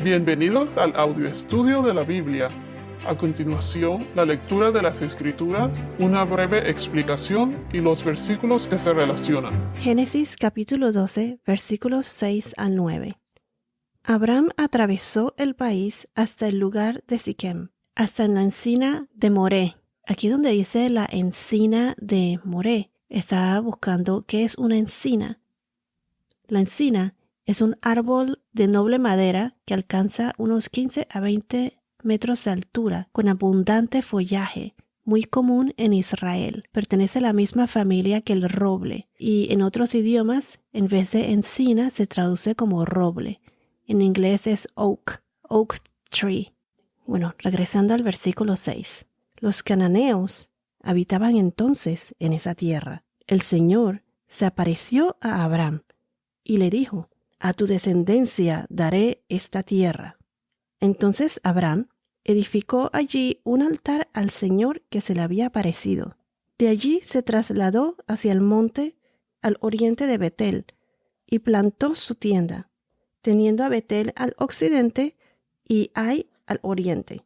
Bienvenidos al audio estudio de la Biblia. A continuación, la lectura de las Escrituras, una breve explicación y los versículos que se relacionan. Génesis capítulo 12, versículos 6 al 9. Abraham atravesó el país hasta el lugar de Siquem, hasta la encina de Moré. Aquí donde dice la encina de Moré, estaba buscando qué es una encina. La encina es un árbol de noble madera que alcanza unos 15 a 20 metros de altura, con abundante follaje, muy común en Israel. Pertenece a la misma familia que el roble, y en otros idiomas, en vez de encina, se traduce como roble. En inglés es oak tree. Bueno, regresando al versículo 6. Los cananeos habitaban entonces en esa tierra. El Señor se apareció a Abraham y le dijo: a tu descendencia daré esta tierra. Entonces Abraham edificó allí un altar al Señor que se le había aparecido. De allí se trasladó hacia el monte al oriente de Betel y plantó su tienda, teniendo a Betel al occidente y Ai al oriente.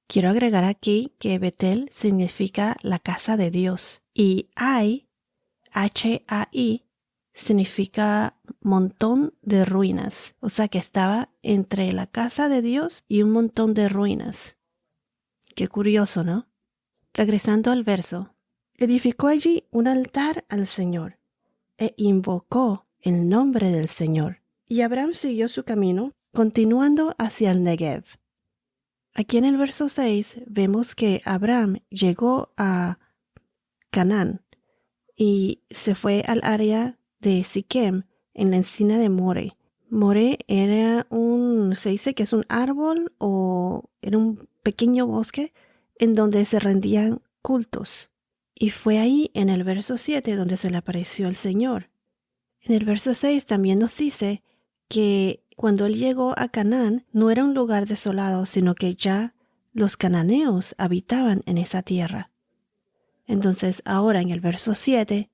Quiero agregar aquí que Betel significa la casa de Dios y Ai, H-A-I, significa montón de ruinas, o sea que estaba entre la casa de Dios y un montón de ruinas. Qué curioso, ¿no? Regresando al verso, edificó allí un altar al Señor e invocó el nombre del Señor. Y Abraham siguió su camino, continuando hacia el Negev. Aquí en el verso 6 vemos que Abraham llegó a Canaán y se fue al área de Siquem, en la encina de Moré. Moré se dice que es un árbol o era un pequeño bosque en donde se rendían cultos. Y fue ahí en el verso 7 donde se le apareció el Señor. En el verso 6 también nos dice que cuando él llegó a Canaán no era un lugar desolado, sino que ya los cananeos habitaban en esa tierra. Entonces ahora en el verso 7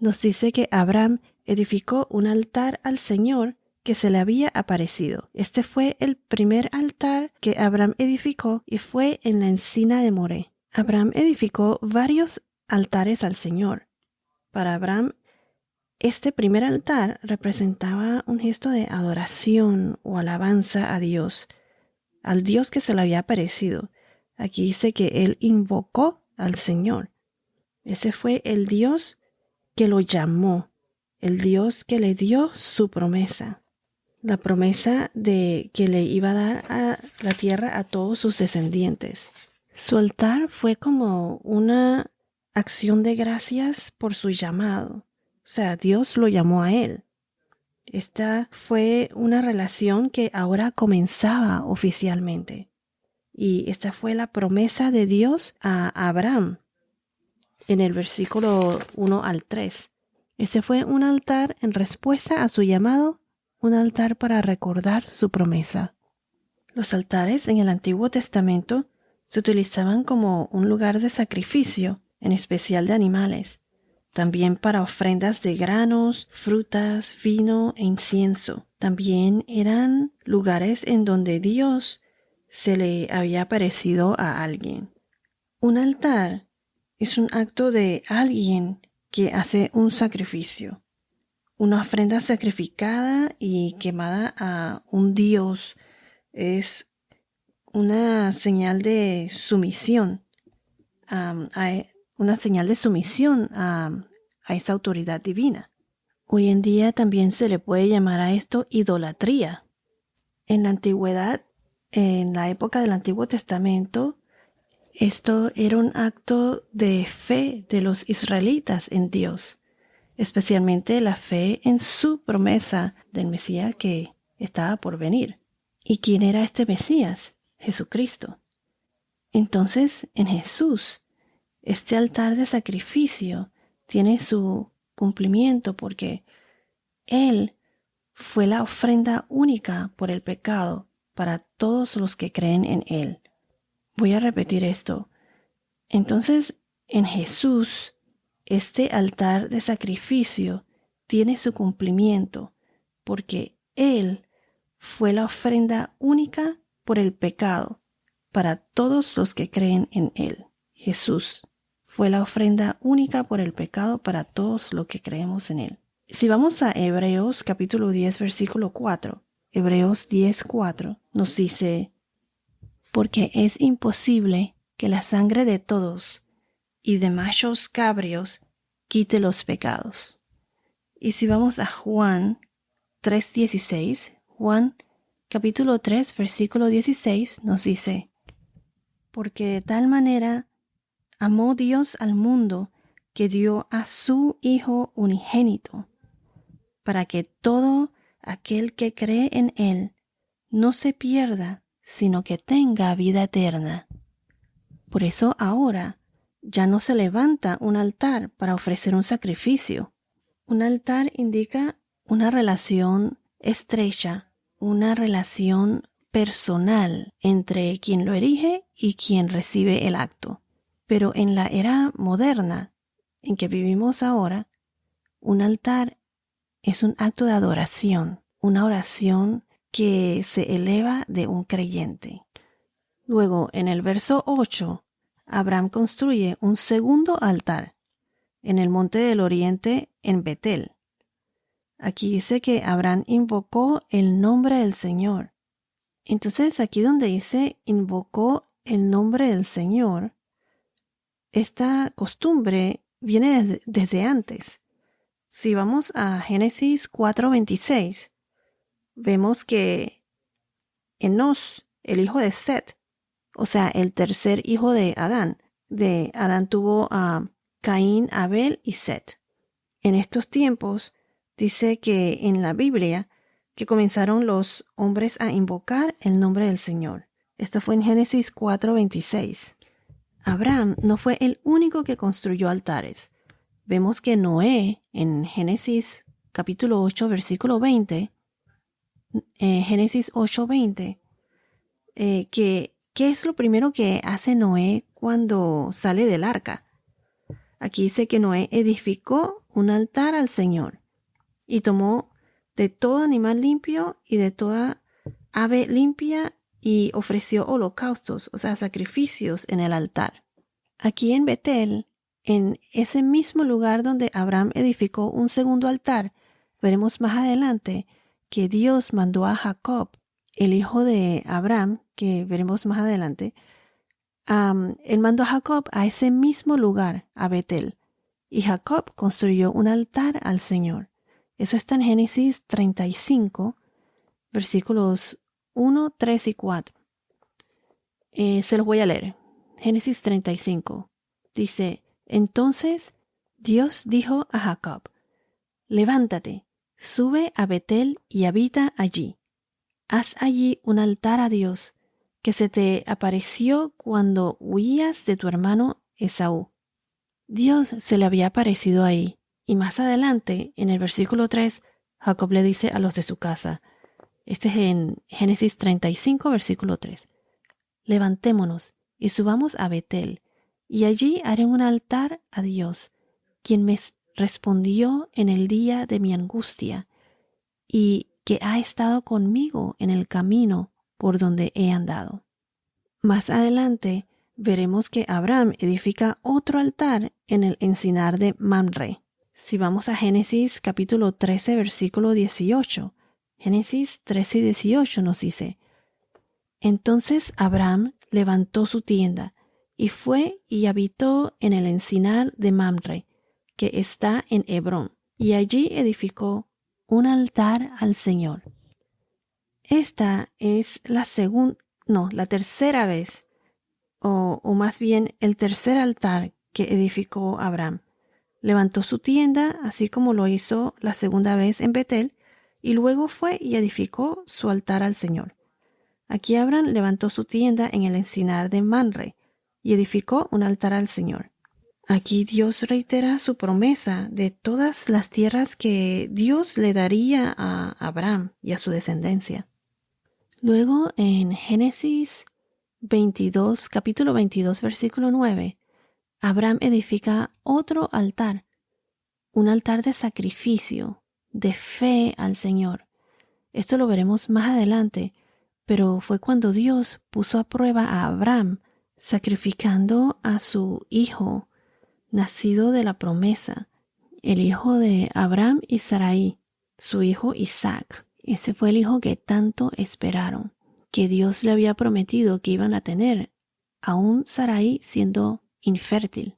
nos dice que Abraham edificó un altar al Señor que se le había aparecido. Este fue el primer altar que Abraham edificó y fue en la encina de Moré. Abraham edificó varios altares al Señor. Para Abraham, este primer altar representaba un gesto de adoración o alabanza a Dios, al Dios que se le había aparecido. Aquí dice que él invocó al Señor. Ese fue el Dios que lo llamó, el Dios que le dio su promesa, la promesa de que le iba a dar a la tierra a todos sus descendientes. Su altar fue como una acción de gracias por su llamado. O sea, Dios lo llamó a él. Esta fue una relación que ahora comenzaba oficialmente. Y esta fue la promesa de Dios a Abraham en el versículo 1 al 3. Este fue un altar en respuesta a su llamado, un altar para recordar su promesa. Los altares en el Antiguo Testamento se utilizaban como un lugar de sacrificio, en especial de animales, también para ofrendas de granos, frutas, vino e incienso. También eran lugares en donde Dios se le había aparecido a alguien. Un altar es un acto de alguien que hace un sacrificio, una ofrenda sacrificada y quemada a un Dios. Es una señal de sumisión, una señal de sumisión a esa autoridad divina. Hoy en día también se le puede llamar a esto idolatría. En la antigüedad, en la época del Antiguo Testamento, esto era un acto de fe de los israelitas en Dios, especialmente la fe en su promesa del Mesías que estaba por venir. ¿Y quién era este Mesías? Jesucristo. Entonces, en Jesús, este altar de sacrificio tiene su cumplimiento porque Él fue la ofrenda única por el pecado para todos los que creen en Él. Voy a repetir esto. Entonces, en Jesús, este altar de sacrificio tiene su cumplimiento porque Él fue la ofrenda única por el pecado para todos los que creen en Él. Jesús fue la ofrenda única por el pecado para todos los que creemos en Él. Si vamos a Hebreos capítulo 10, versículo 4, Hebreos 10, 4 nos dice: porque es imposible que la sangre de todos y de machos cabrios quite los pecados. Y si vamos a Juan 3:16, Juan capítulo 3, versículo 16 nos dice: porque de tal manera amó Dios al mundo que dio a su Hijo unigénito, para que todo aquel que cree en Él no se pierda, sino que tenga vida eterna. Por eso ahora ya no se levanta un altar para ofrecer un sacrificio. Un altar indica una relación estrecha, una relación personal entre quien lo erige y quien recibe el acto. Pero en la era moderna en que vivimos ahora, un altar es un acto de adoración, una oración que se eleva de un creyente. Luego, en el verso 8, Abraham construye un segundo altar en el monte del oriente en Betel. Aquí dice que Abraham invocó el nombre del Señor. Entonces, aquí donde dice invocó el nombre del Señor, esta costumbre viene desde antes. Si vamos a Génesis 4:26, vemos que Enos, el hijo de Set, o sea, el tercer hijo de Adán tuvo a Caín, Abel y Set. En estos tiempos, dice que en la Biblia que comenzaron los hombres a invocar el nombre del Señor. Esto fue en Génesis 4:26. Abraham no fue el único que construyó altares. Vemos que Noé, en Génesis capítulo 8, versículo 20, Génesis 8:20, ¿qué es lo primero que hace Noé cuando sale del arca? Aquí dice que Noé edificó un altar al Señor y tomó de todo animal limpio y de toda ave limpia y ofreció holocaustos, o sea, sacrificios en el altar. Aquí en Betel, en ese mismo lugar donde Abraham edificó un segundo altar, veremos más adelante que Dios mandó a Jacob, el hijo de Abraham, que veremos más adelante, él mandó a Jacob a ese mismo lugar, a Betel, y Jacob construyó un altar al Señor. Eso está en Génesis 35, versículos 1, 3 y 4. Se los voy a leer. Génesis 35. Dice: entonces Dios dijo a Jacob: levántate, sube a Betel y habita allí. Haz allí un altar a Dios, que se te apareció cuando huías de tu hermano Esaú. Dios se le había aparecido ahí, y más adelante, en el versículo 3, Jacob le dice a los de su casa, este es en Génesis 35, versículo 3, levantémonos y subamos a Betel, y allí haré un altar a Dios, quien me respondió en el día de mi angustia, y que ha estado conmigo en el camino por donde he andado. Más adelante veremos que Abraham edifica otro altar en el encinar de Mamre. Si vamos a Génesis capítulo 13, versículo 18, Génesis 13 y 18 nos dice: entonces Abraham levantó su tienda y fue y habitó en el encinar de Mamre, que está en Hebrón, y allí edificó un altar al Señor. Esta es la tercera vez, o más bien el tercer altar que edificó Abraham. Levantó su tienda, así como lo hizo la segunda vez en Betel, y luego fue y edificó su altar al Señor. Aquí Abraham levantó su tienda en el encinar de Mamre y edificó un altar al Señor. Aquí Dios reitera su promesa de todas las tierras que Dios le daría a Abraham y a su descendencia. Luego en Génesis 22, capítulo 22, versículo 9, Abraham edifica otro altar, un altar de sacrificio, de fe al Señor. Esto lo veremos más adelante, pero fue cuando Dios puso a prueba a Abraham, sacrificando a su hijo, nacido de la promesa, el hijo de Abraham y Sarai, su hijo Isaac. Ese fue el hijo que tanto esperaron, que Dios le había prometido que iban a tener, aún Sarai siendo infértil.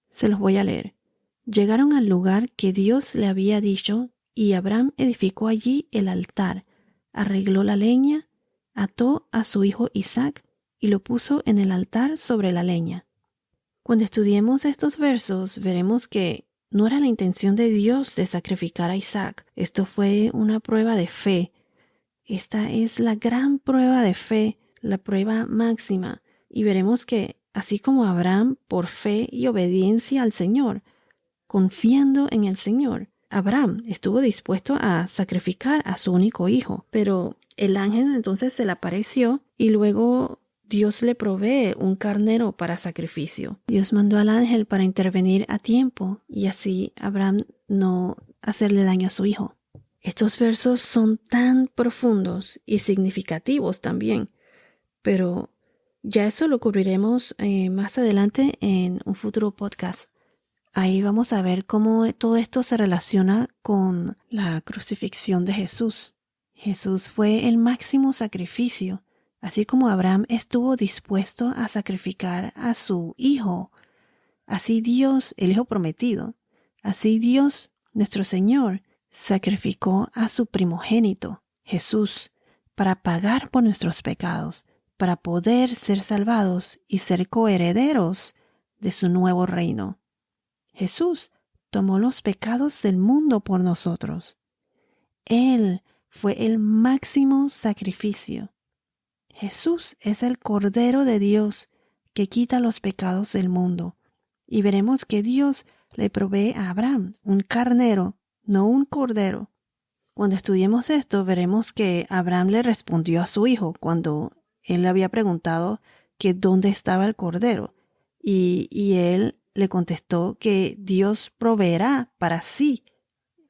Se los voy a leer. Llegaron al lugar que Dios le había dicho y Abraham edificó allí el altar, arregló la leña, ató a su hijo Isaac y lo puso en el altar sobre la leña. Cuando estudiemos estos versos, veremos que no era la intención de Dios de sacrificar a Isaac. Esto fue una prueba de fe. Esta es la gran prueba de fe, la prueba máxima. Y veremos que, así como Abraham, por fe y obediencia al Señor, confiando en el Señor, Abraham estuvo dispuesto a sacrificar a su único hijo. Pero el ángel entonces se le apareció y luego Dios le provee un carnero para sacrificio. Dios mandó al ángel para intervenir a tiempo y así Abraham no hacerle daño a su hijo. Estos versos son tan profundos y significativos también, pero ya eso lo cubriremos más adelante en un futuro podcast. Ahí vamos a ver cómo todo esto se relaciona con la crucifixión de Jesús. Jesús fue el máximo sacrificio. Así como Abraham estuvo dispuesto a sacrificar a su hijo, así Dios, el hijo prometido, así Dios, nuestro Señor, sacrificó a su primogénito, Jesús, para pagar por nuestros pecados, para poder ser salvados y ser coherederos de su nuevo reino. Jesús tomó los pecados del mundo por nosotros. Él fue el máximo sacrificio. Jesús es el Cordero de Dios que quita los pecados del mundo. Y veremos que Dios le provee a Abraham un carnero, no un cordero. Cuando estudiemos esto, veremos que Abraham le respondió a su hijo cuando él le había preguntado que dónde estaba el cordero. Y él le contestó que Dios proveerá para sí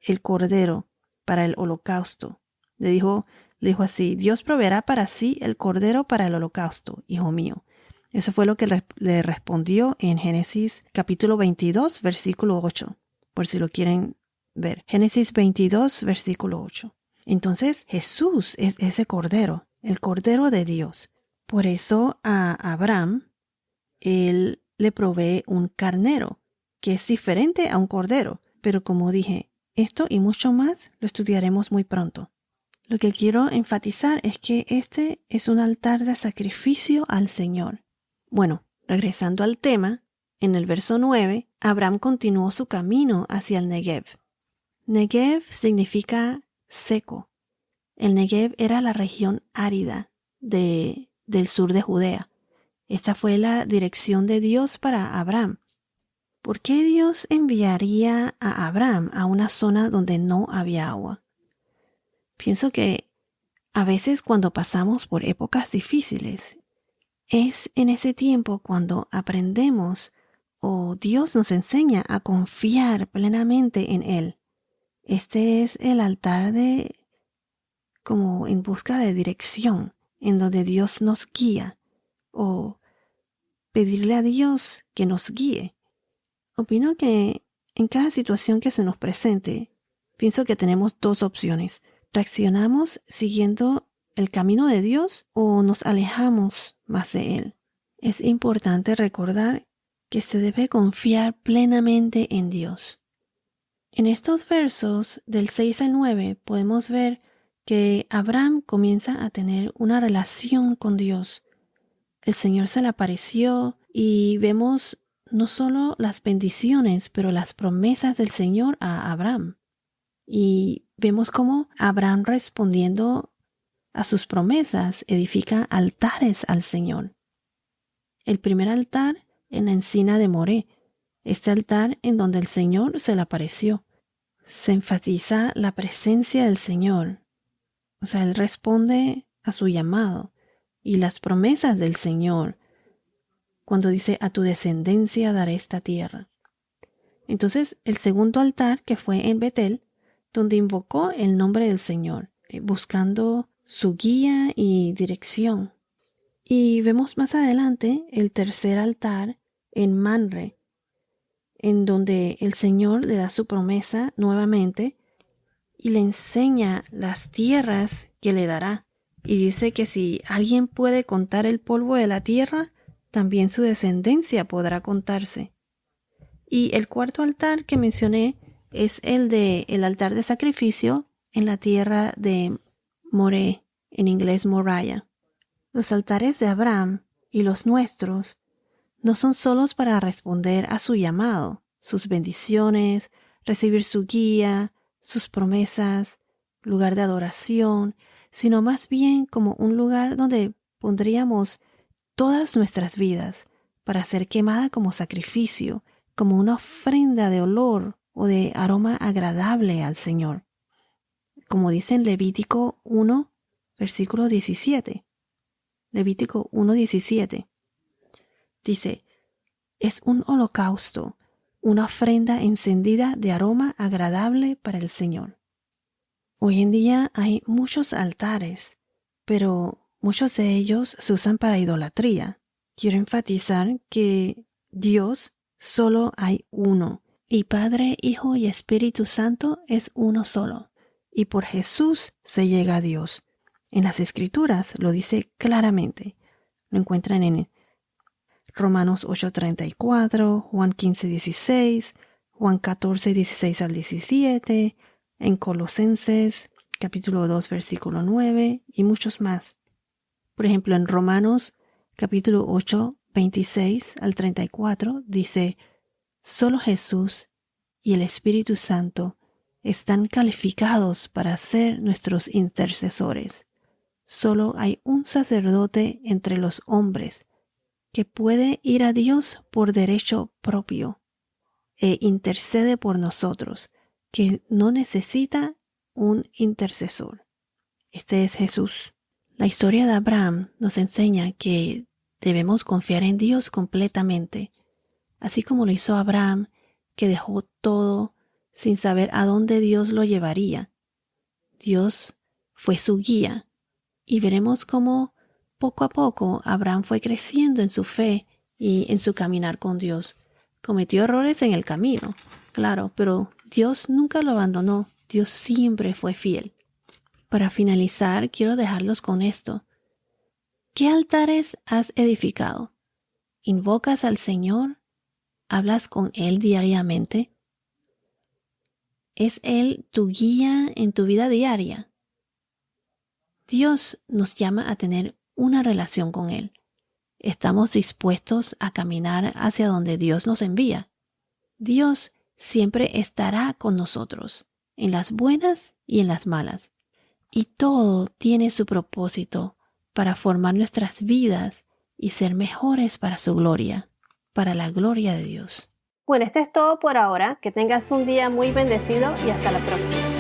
el cordero para el holocausto. Le dijo así: Dios proveerá para sí el cordero para el holocausto, hijo mío. Eso fue lo que le respondió en Génesis capítulo 22, versículo 8, por si lo quieren ver. Génesis 22, versículo 8. Entonces Jesús es ese cordero, el cordero de Dios. Por eso a Abraham, él le provee un carnero, que es diferente a un cordero. Pero como dije, esto y mucho más lo estudiaremos muy pronto. Lo que quiero enfatizar es que este es un altar de sacrificio al Señor. Bueno, regresando al tema, en el verso 9, Abraham continuó su camino hacia el Negev. Negev significa seco. El Negev era la región árida del sur de Judea. Esta fue la dirección de Dios para Abraham. ¿Por qué Dios enviaría a Abraham a una zona donde no había agua? Pienso que a veces cuando pasamos por épocas difíciles, es en ese tiempo cuando aprendemos o Dios nos enseña a confiar plenamente en Él. Este es el altar como en busca de dirección, en donde Dios nos guía, o pedirle a Dios que nos guíe. Opino que en cada situación que se nos presente, pienso que tenemos dos opciones. ¿Reaccionamos siguiendo el camino de Dios o nos alejamos más de Él? Es importante recordar que se debe confiar plenamente en Dios. En estos versos del 6 al 9 podemos ver que Abraham comienza a tener una relación con Dios. El Señor se le apareció y vemos no solo las bendiciones, pero las promesas del Señor a Abraham. Y vemos cómo Abraham, respondiendo a sus promesas, edifica altares al Señor. El primer altar en la encina de Moré, este altar en donde el Señor se le apareció. Se enfatiza la presencia del Señor. O sea, Él responde a su llamado y las promesas del Señor cuando dice: a tu descendencia daré esta tierra. Entonces, el segundo altar, que fue en Betel, donde invocó el nombre del Señor. buscando su guía y dirección. Y vemos más adelante el tercer altar en Manre, en donde el Señor le da su promesa nuevamente y le enseña las tierras que le dará. Y dice que si alguien puede contar el polvo de la tierra, también su descendencia podrá contarse. Y el cuarto altar que mencioné es el altar de sacrificio en la tierra de Moré, en inglés Moriah. Los altares de Abraham y los nuestros no son solos para responder a su llamado, sus bendiciones, recibir su guía, sus promesas, lugar de adoración, sino más bien como un lugar donde pondríamos todas nuestras vidas para ser quemada como sacrificio, como una ofrenda de olor o de aroma agradable al Señor. Como dice en Levítico 1, versículo 17. Levítico 1:17. Dice, es un holocausto, una ofrenda encendida de aroma agradable para el Señor. Hoy en día hay muchos altares, pero muchos de ellos se usan para idolatría. Quiero enfatizar que Dios solo hay uno, y Padre, Hijo y Espíritu Santo es uno solo, y por Jesús se llega a Dios. En las Escrituras lo dice claramente. Lo encuentran en Romanos 8:34, Juan 15:16, Juan 14:16 al 17, en Colosenses capítulo 2 versículo 9 y muchos más. Por ejemplo, en Romanos capítulo 8:26 al 34 dice, solo Jesús y el Espíritu Santo están calificados para ser nuestros intercesores. Solo hay un sacerdote entre los hombres que puede ir a Dios por derecho propio e intercede por nosotros, que no necesita un intercesor. Este es Jesús. La historia de Abraham nos enseña que debemos confiar en Dios completamente, así como lo hizo Abraham, que dejó todo sin saber a dónde Dios lo llevaría. Dios fue su guía y veremos cómo poco a poco Abraham fue creciendo en su fe y en su caminar con Dios. Cometió errores en el camino, claro, pero Dios nunca lo abandonó. Dios siempre fue fiel. Para finalizar, quiero dejarlos con esto. ¿Qué altares has edificado? ¿Invocas al Señor? ¿Hablas con Él diariamente? ¿Es Él tu guía en tu vida diaria? Dios nos llama a tener una relación con Él. ¿Estamos dispuestos a caminar hacia donde Dios nos envía? Dios siempre estará con nosotros, en las buenas y en las malas. Y todo tiene su propósito para formar nuestras vidas y ser mejores para su gloria, para la gloria de Dios. Bueno, esto es todo por ahora. Que tengas un día muy bendecido y hasta la próxima.